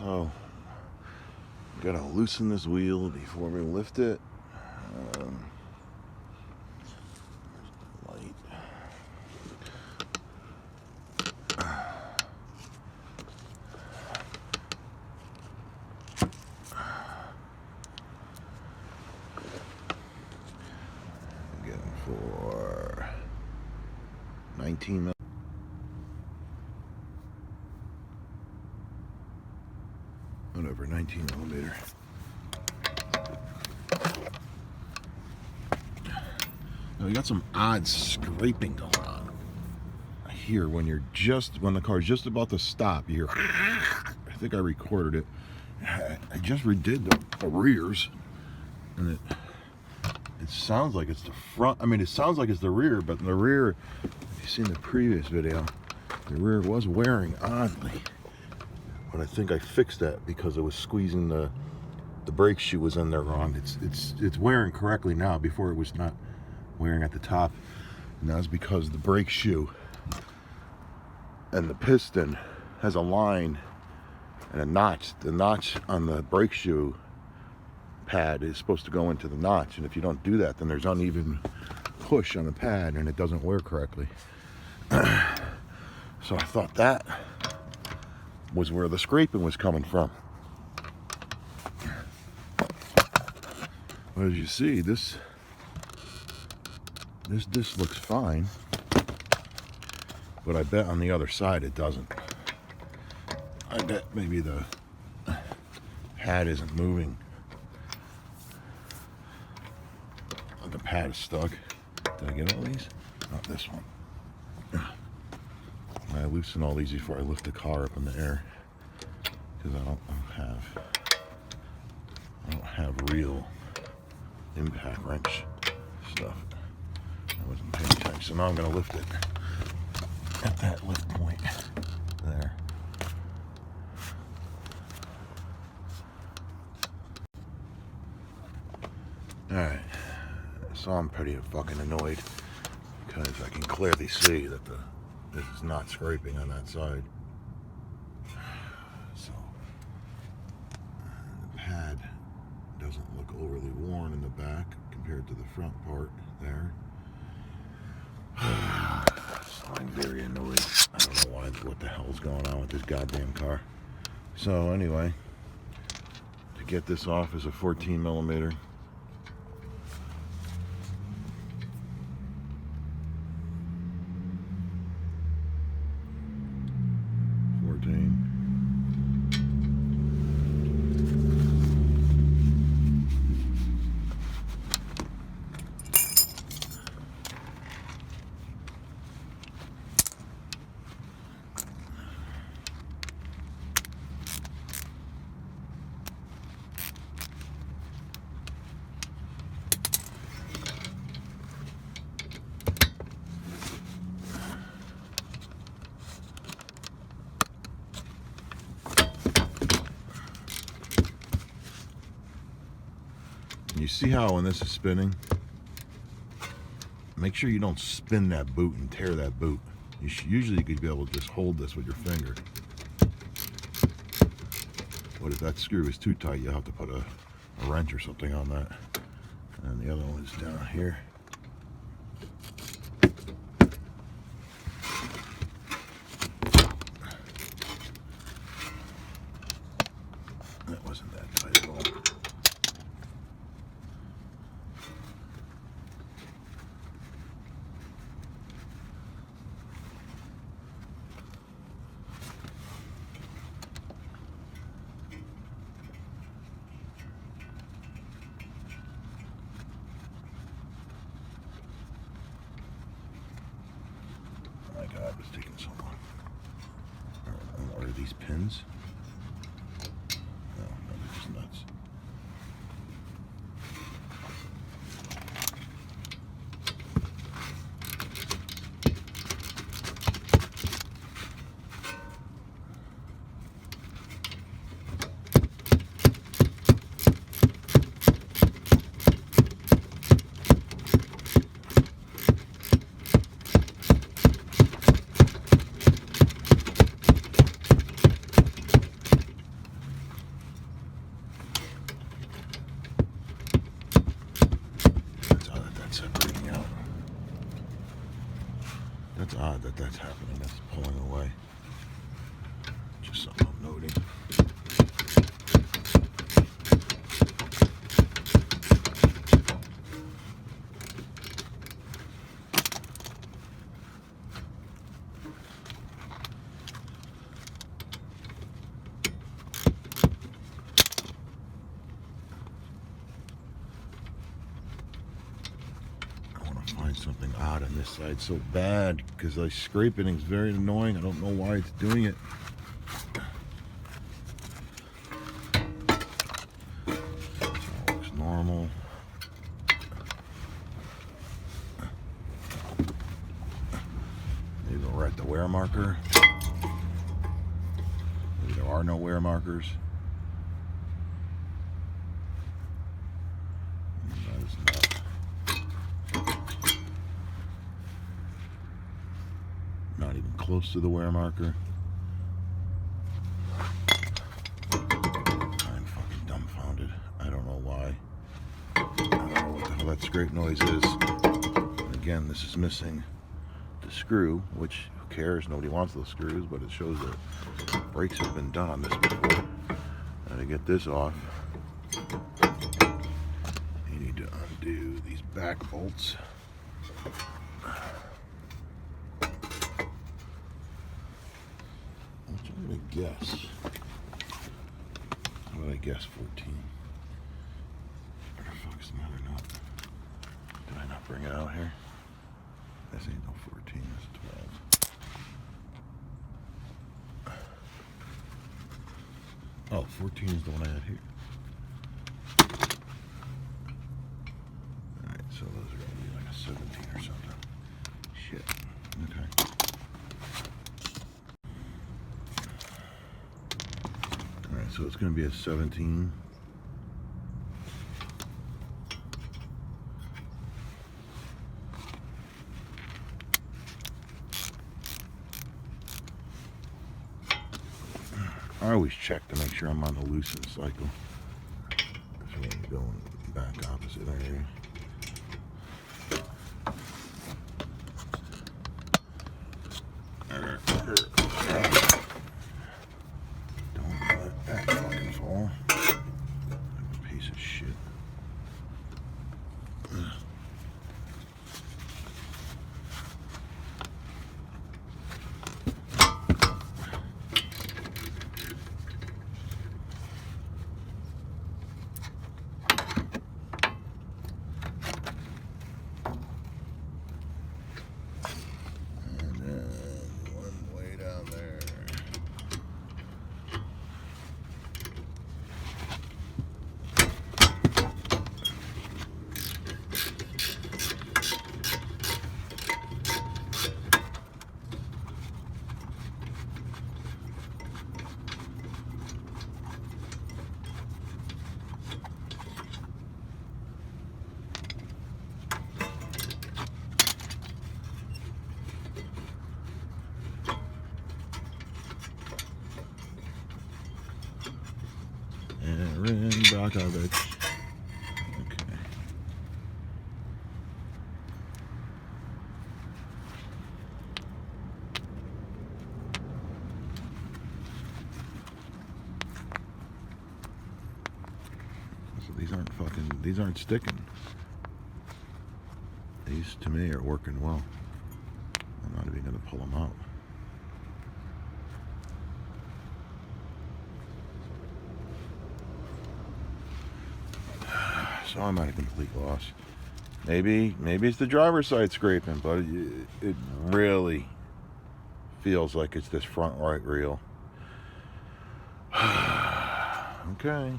So gotta loosen this wheel before we lift it. Light. Again for 19 mil. Whatever, 19 millimeter. Now we got some odd scraping going on here when the car's just about to stop. You hear, I think I recorded it. I just redid the rears, and it sounds like it's the front. I mean, it sounds like it's the rear, but in the rear, if you've seen the previous video, the rear was wearing oddly. But I think I fixed that because it was squeezing the brake shoe was in there wrong. It's wearing correctly now. Before it was not wearing at the top, and that's because the brake shoe and the piston has a line and a notch. The notch on the brake shoe pad is supposed to go into the notch, and if you don't do that, then there's uneven push on the pad and it doesn't wear correctly. So I thought that was where the scraping was coming from. But as you see, this looks fine, but I bet on the other side it doesn't. I bet maybe the pad isn't moving. The pad is stuck. Did I get all these? Not this one. I loosen all these before I lift the car up in the air, because I don't have real impact wrench stuff. I wasn't paying attention, so now I'm going to lift it at that lift point there. Alright, so I'm pretty fucking annoyed because I can clearly see that this is not scraping on that side. So the pad doesn't look overly worn in the back compared to the front part there. So I'm very annoyed. I don't know what the hell's going on with this goddamn car. So anyway, to get this off is a 14 millimeter. You see how when this is spinning, make sure you don't spin that boot and tear that boot. Usually you could be able to just hold this with your finger. But if that screw is too tight, you'll have to put a wrench or something on that. And the other one is down here. That wasn't that tight at all. My God, it's taking so long. Are these pins? No, they're just nuts. that's happening. That's pulling away. Just something I'm noting. Find something odd on this side so bad because the scraping is very annoying. I don't know why it's doing it. All looks normal. Maybe we're at the wear marker. Maybe there are no wear markers. That is not. Not even close to the wear marker. I'm fucking dumbfounded. I don't know why. I don't know what the hell that scrape noise is. Again, this is missing the screw, which who cares? Nobody wants those screws, but it shows that brakes have been done on this before. Now to get this off, you need to undo these back bolts. I'm gonna guess. What did I guess? 14. Where the fuck's the matter now? Did I not bring it out here? This ain't no 14. It's 12. Oh, 14 is the one I had here. Alright, so those are gonna be like a 17 or something. Shit. Okay. So it's going to be a 17. I always check to make sure I'm on the loosen cycle. So I'm going back opposite area. Aaron Brockovich. Okay. So these aren't sticking. These to me are working well. I'm not even going to pull them out. So I'm at a complete loss. Maybe it's the driver's side scraping, but it really feels like it's this front right reel. Okay.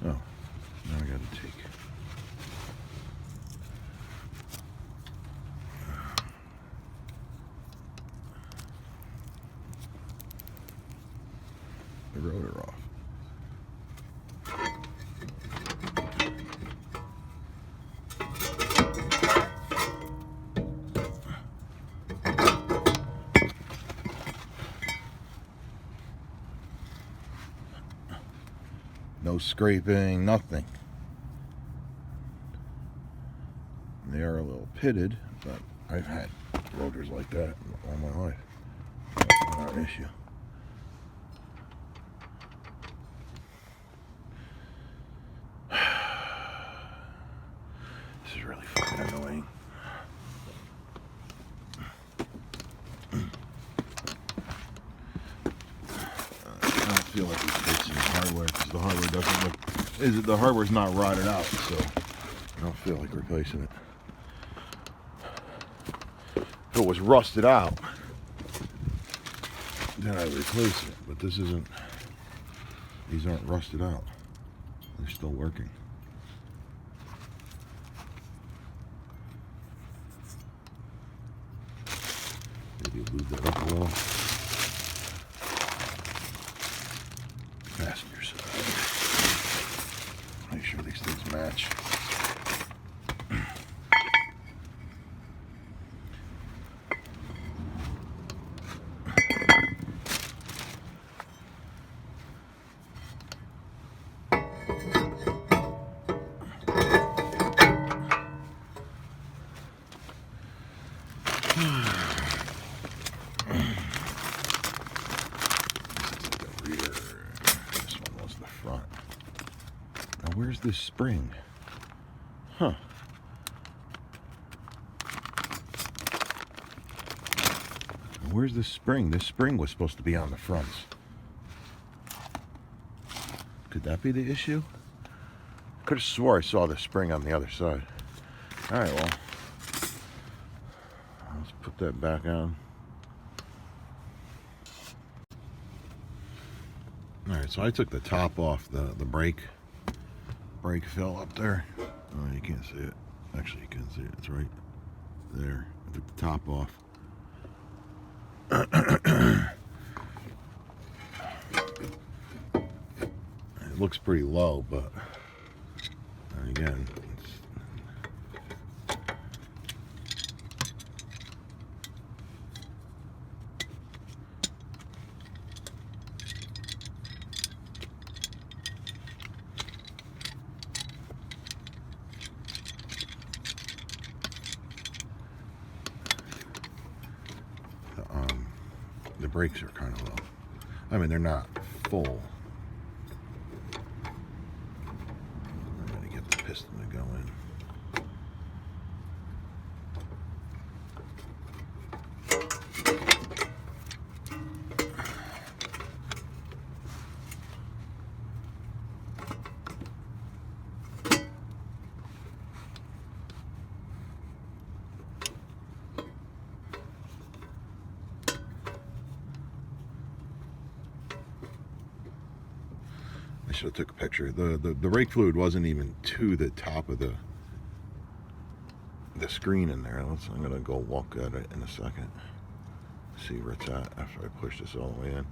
Oh, now I gotta take. The rotor off. No scraping, nothing. They are a little pitted, but I've had rotors like that all my life. That's not an issue. This is really fucking annoying. I don't feel like replacing the hardware because the hardware doesn't look. The hardware's not rotted out, so I don't feel like replacing it. If it was rusted out, then I'd replace it. But this isn't. These aren't rusted out. They're still working. Maybe lube that up a little. Passenger side. Make sure these things match. Where's this spring? Huh. Where's this spring? This spring was supposed to be on the fronts. Could that be the issue? Could have swore I saw the spring on the other side. Alright, well. Let's put that back on. Alright, so I took the top off the brake fill up there. Oh, you can't see it. Actually, you can see it. It's right there. I took the top off. It looks pretty low, but again, the brakes are kind of low. I mean, they're not full. I'm going to get the piston to go in. I should have took a picture. The brake fluid wasn't even to the top of the screen in there. I'm gonna go walk at it in a second. See where it's at after I push this all the way in.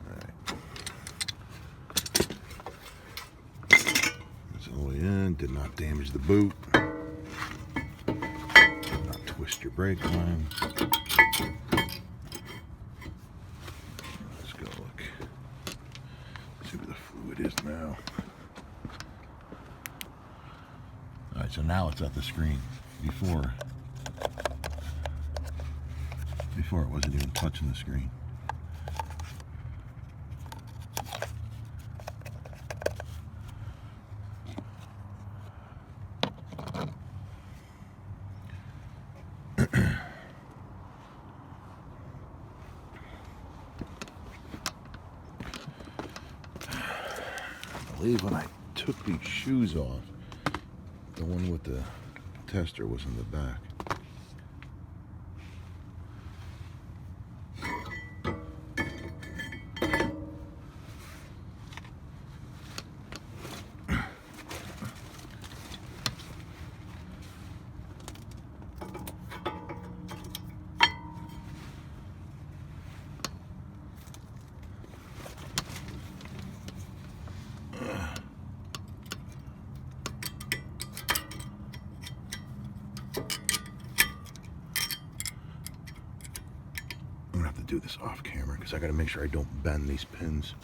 Alright. It's all the way in. Did not damage the boot. Did not twist your brake line. See where the fluid is now. Alright, so now it's at the screen. Before it wasn't even touching the screen. I believe when I took these shoes off, the one with the tester was in the back. I'm gonna have to do this off camera because I gotta make sure I don't bend these pins.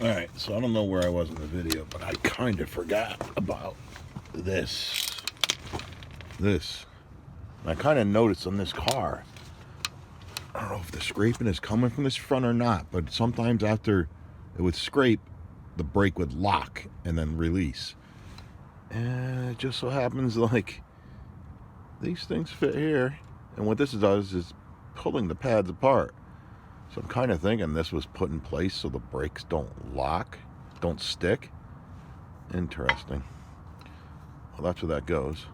Alright, so I don't know where I was in the video, but I kind of forgot about this. I kind of noticed on this car, I don't know if the scraping is coming from this front or not, but sometimes after it would scrape, the brake would lock and then release. And it just so happens like these things fit here, and what this does is pulling the pads apart. So I'm kind of thinking this was put in place so the brakes don't lock, don't stick. Interesting. Well, that's where that goes.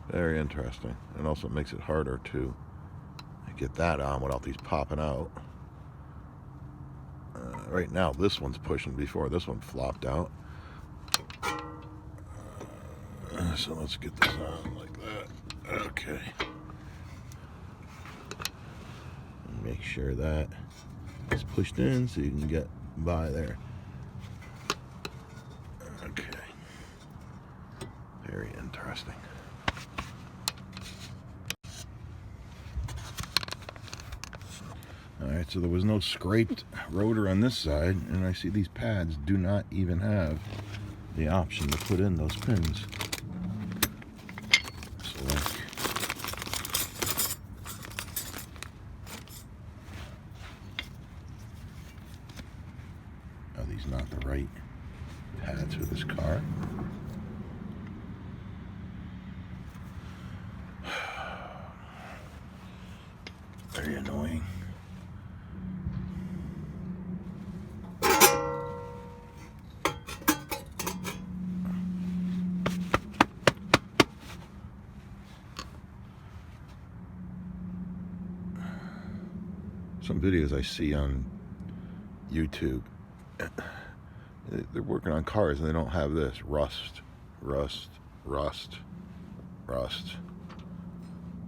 Very interesting. And also makes it harder to get that on without these popping out. Right now this one's pushing before this one flopped out. So let's get this on like that. Okay. Make sure that it's pushed in so you can get by there. Okay. Very interesting. Alright, so there was no scraped rotor on this side, and I see these pads do not even have the option to put in those pins. Are these not the right pads for this car? Very annoying. Some videos I see on YouTube, they're working on cars and they don't have this. Rust.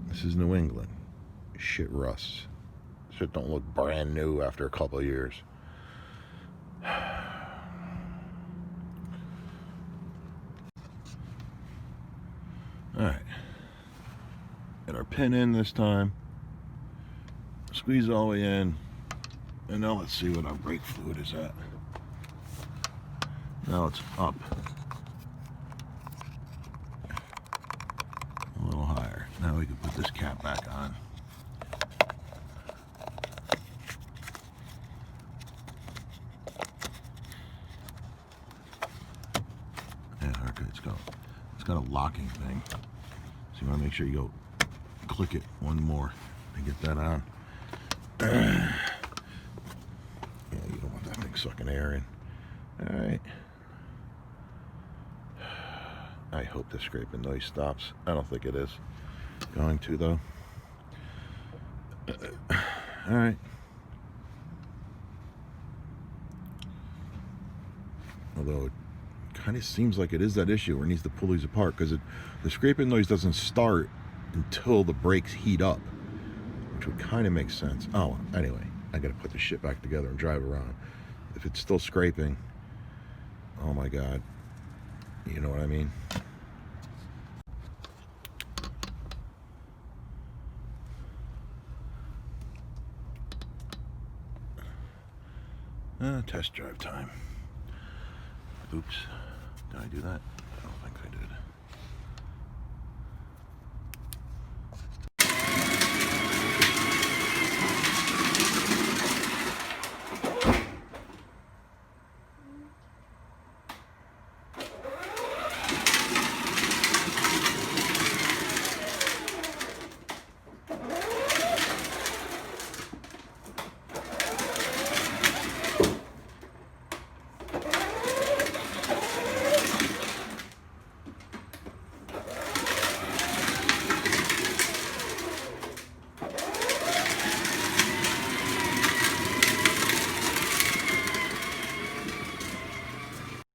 This is New England. Shit rusts. Shit don't look brand new after a couple of years. Alright. Get our pin in this time. Squeeze all the way in. And now let's see what our brake fluid is at. Now it's up. A little higher. Now we can put this cap back on. Yeah, okay, it's got a locking thing. So you want to make sure you go click it one more and get that on. Yeah, you don't want that thing sucking air in. Alright. I hope the scraping noise stops. I don't think it is going to, though. Alright. Although it kind of seems like it is that issue where it needs to pull these apart, because the scraping noise doesn't start until the brakes heat up, which would kind of make sense. Oh, anyway, I gotta put this shit back together and drive around. If it's still scraping, oh my god, you know what I mean? Test drive time. Oops, did I do that?